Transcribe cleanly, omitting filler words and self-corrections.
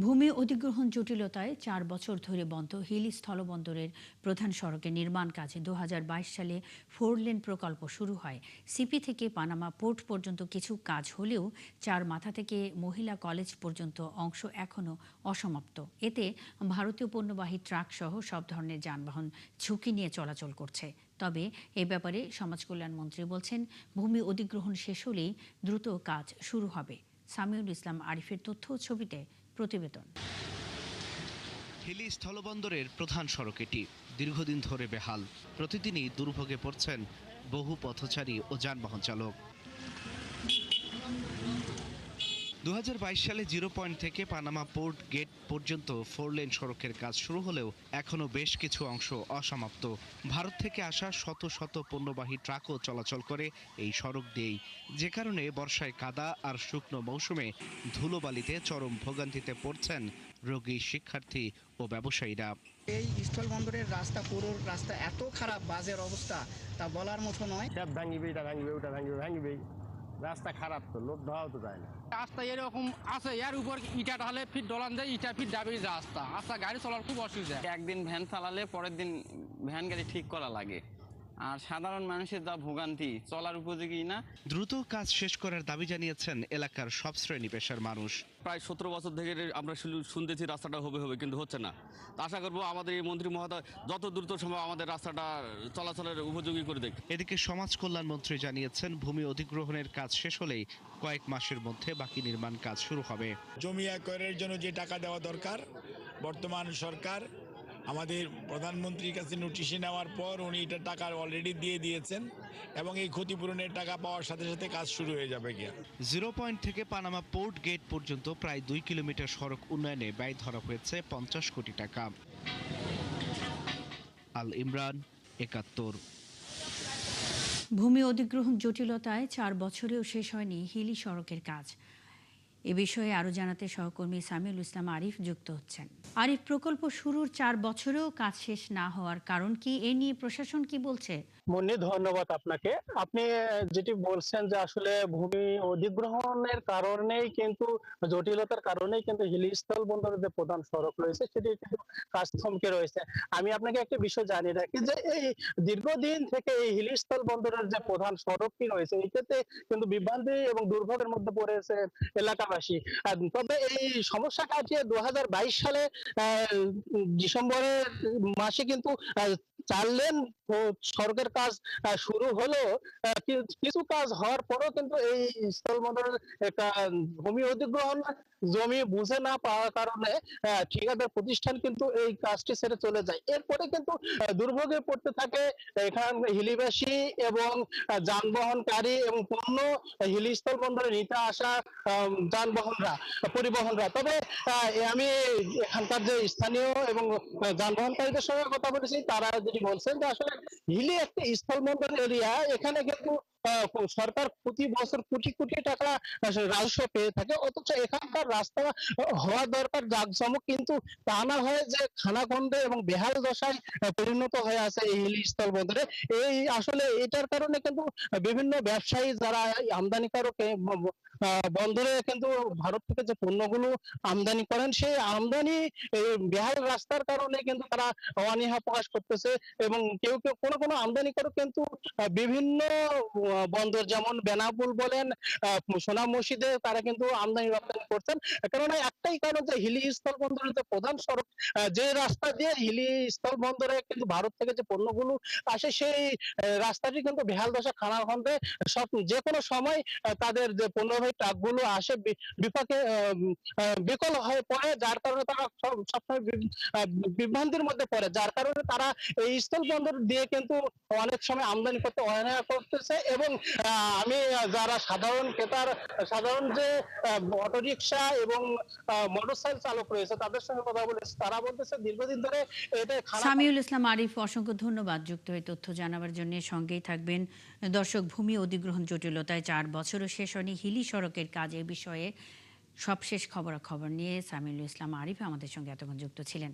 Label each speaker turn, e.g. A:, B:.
A: ভূমি অধিগ্রহণ জটিলতায় ৪ বছর ধরে বন্ধ হিলি স্থলবন্দরের প্রধান সড়কের নির্মাণ কাজে ২০২২ সালে 4 লেন প্রকল্প শুরু হয়। সিপি থেকে পানামা পোর্ট পর্যন্ত কিছু কাজ হলেও চার মাথা থেকে মহিলা কলেজ পর্যন্ত অংশ এখনও অসমাপ্ত। এতে ভারতীয় পণ্যবাহী ট্রাক সহ সব ধরনের যানবাহন ঝুঁকি নিয়ে চলাচল করছে। তবে এ ব্যাপারে সমাজকল্যাণ মন্ত্রী বলছেন, ভূমি অধিগ্রহণ শেষ হলেই দ্রুত কাজ শুরু হবে। সামিউল ইসলাম আরিফের তথ্য ও ছবিতে প্রতিবেদন।
B: হিলি স্থলবন্দরের প্রধান সড়ক এটি দীর্ঘদিন ধরে বেহাল। প্রতিদিনই দুর্ভোগে পড়ছেন বহু পথচারী ও যানবাহন চালক। ২০২২ সালে 0 পয়েন্ট থেকে পানামা পোর্ট গেট পর্যন্ত 4 লেন সড়কের কাজ শুরু হলেও এখনও বেশ কিছু অংশ অসমাপ্ত। ভারত থেকে আসা শত শত পণ্যবাহী ট্রাকও চলাচল করে এই সড়ক দিয়েই, যে কারণে বর্ষায় কাদা আর শুকনো মৌসুমে ধুলোবালিতে চরম ভোগান্তিতে পড়ছেন রোগী, শিক্ষার্থী ও ব্যবসায়ীরা।
C: এই স্থলবন্দরের রাস্তা, পুরো রাস্তা এত খারাপ, বাজের অবস্থা তা বলার মতো নয়।
D: ভাঙিবে, এটা ভাঙিবে, ওটা ভাঙিবে, ভাঙিবে। রাস্তা খারাপ, তো লোক ধোয়াও তো যায় না।
E: রাস্তা এরকম আছে, এর উপর ইটা ঢালে ফিট ডলান যায়, ইটা ফিট ডাবে রাস্তা গাড়ি চলার খুব অসুবিধা।
F: একদিন ভ্যান চালালে পরের দিন ভ্যান গাড়ি ঠিক করা লাগে, আর সাধারণ মানুষের যা ভোগান্তি, চলার উপযোগী না।
B: দ্রুত কাজ শেষ করার দাবি জানিয়েছেন এলাকার সব শ্রেণী পেশার মানুষ।
G: প্রায় 17 বছর থেকে আমরা শুনতেছি রাস্তাটা হবে কিন্তু হচ্ছে না। আশা করবো আমাদের এই মন্ত্রী মহোদয় যত দ্রুত সম্ভব আমাদের রাস্তাটা চলাচলের উপযোগী করে দেখ।
B: এদিকে সমাজ কল্যাণ মন্ত্রী জানিয়েছেন, ভূমি অধিগ্রহণের কাজ শেষ হলেই কয়েক মাসের মধ্যে বাকি নির্মাণ কাজ শুরু হবে।
H: জমি একরের জন্য যে টাকা দেওয়া দরকার, বর্তমান সরকার আমাদের প্রধানমন্ত্রীর কাছে নোটিশ নেওয়ার পর উনি এটা টাকা অলরেডি দিয়ে দিয়েছেন এবং এই ক্ষতিপূরণের টাকা পাওয়ার সাথে সাথে কাজ শুরু হয়ে যাবে গিয়া।
B: 0 পয়েন্ট থেকে পানামা পোর্ট গেট পর্যন্ত প্রায় 2 কিলোমিটার সড়ক উন্নয়নে ব্যয় ধরা হয়েছে 50 কোটি টাকা। আল ইমরান, ৭১।
A: ভূমি অধিগ্রহণ জটিলতায় 4 বছরেও শেষ হয়নি হিলি সড়কের কাজ। এ বিষয়ে আরো জানাতে সহকর্মী সামিউল ইসলাম আরিফ যুক্ত হচ্ছেন। আরিফ, প্রকল্প শুরুর 4 বছরেও কাজ শেষ না হওয়ার কারণ কি? এ নিয়ে প্রশাসন কি বলছে?
D: মুন্নি, ধন্যবাদ আপনাকে। আপনি যেটি বলছেন যে আসলে ভূমি অধিগ্রহণের কারণেই কিন্তু, জটিলতার কারণেই কিন্তু হিলি স্থল বন্দরের যে প্রধান সড়ক রয়েছে সেটি কিন্তু কাজ থমকে রয়েছে। আমি আপনাকে একটা বিষয় জানিয়ে রাখি যে এই দীর্ঘদিন থেকে এই হিলি স্থল বন্দরের যে প্রধান সড়কটি রয়েছে এটাতে কিন্তু বিভ্রান্তি এবং দুর্ভোগের মধ্যে পড়েছে এলাকাবাসী। তবে এই সমস্যা কাটিয়ে 2022 সালে ডিসেম্বরের মাসে কিন্তু 4 লেন সড়কের কাজ শুরু হলো। কিছু কাজ হওয়ার পরও কিন্তু এই স্থলবন্দরের একটা ভূমি অধিগ্রহণ জমি বুঝে না পাওয়ার কারণে ঠিকাদার প্রতিষ্ঠান কিন্তু এই কাজটি ছেড়ে চলে যায়। এরপরে কিন্তু দুর্ভোগে পড়তে থাকে এখান হিলিবাসী এবং যানবাহনকারী এবং পণ্য হিলি স্থল বন্দরে নিতে আসা পরিবহনরা। তবে আমি এখানকার যে স্থানীয় এবং যানবাহনকারীদের সঙ্গে কথা বলেছি, তারা যেটি বলছেন যে আসলে হিলি একটা স্থলবন্দর এরিয়া, এখানে কিন্তু সরকার প্রতি বছর কোটি কোটি টাকা রাজস্ব পেয়ে থাকে, অথচ এখানকার রাস্তা হওয়া দরকার জাঁকজমক, কিন্তু তা না হয় যে খানাখন্দে এবং বেহাল দশায় পরিণত হয়ে আছে এই হিলি স্থলবন্দরে। এই আসলে এটার কারণে কিন্তু বিভিন্ন ব্যবসায়ী যারা আমদানিকারক বন্দরে কিন্তু ভারত থেকে যে পণ্যগুলো আমদানি করেন, সেই আমদানি বেহাল রাস্তার কারণে কিন্তু তারা অনীহা প্রকাশ করতেছে। এবং কেউ কেউ কোনো আমদানিকারক কিন্তু বিভিন্ন বন্দর, যেমন বেনাপুল বলেন, সোনা মসজিদে তারা কিন্তু আমদানি রপ্তানি করছেন। কেননা একটাই কারণ যে হিলি স্থল বন্দরের যে প্রধান সড়ক, যে রাস্তা দিয়ে হিলি স্থল বন্দরে কিন্তু ভারত থেকে যে পণ্যগুলো আসে, সেই রাস্তাটি কিন্তু বেহাল দশা, খানাখন্দে সব যে কোনো সময় তাদের যে পণ্যবাহী ট্রাকগুলো আসে বিপাকে বিকল হয়ে পড়ে, যার কারণে তারা সবসময় বিভ্রান্তির মধ্যে পড়ে, যার কারণে তারা এই স্থল বন্দর দিয়ে কিন্তু অনেক সময় আমদানি করতে অনীহা করতেছে। এবং আমি যারা সাধারণ ক্রেতার, সাধারণ যে অটোরিকশা এবং মোটরসাইকেল চালক রয়েছে তাদের সঙ্গে কথা বলেছে, তারা বলতেছে দীর্ঘদিন ধরে এটা
A: সামিউল ইসলাম আরিফ, অসংখ্য ধন্যবাদ যুক্ত হয়ে তথ্য জানাবার জন্য। সঙ্গেই থাকবেন। দর্শক, ভূমি অধিগ্রহণ জটিলতায় 4 বছরও শেষ হয়নি হিলি সড়কের কাজ, এ বিষয়ে সবশেষ খবরাখবর নিয়ে সামিউল ইসলাম আরিফ আমাদের সঙ্গে এতক্ষণ যুক্ত ছিলেন।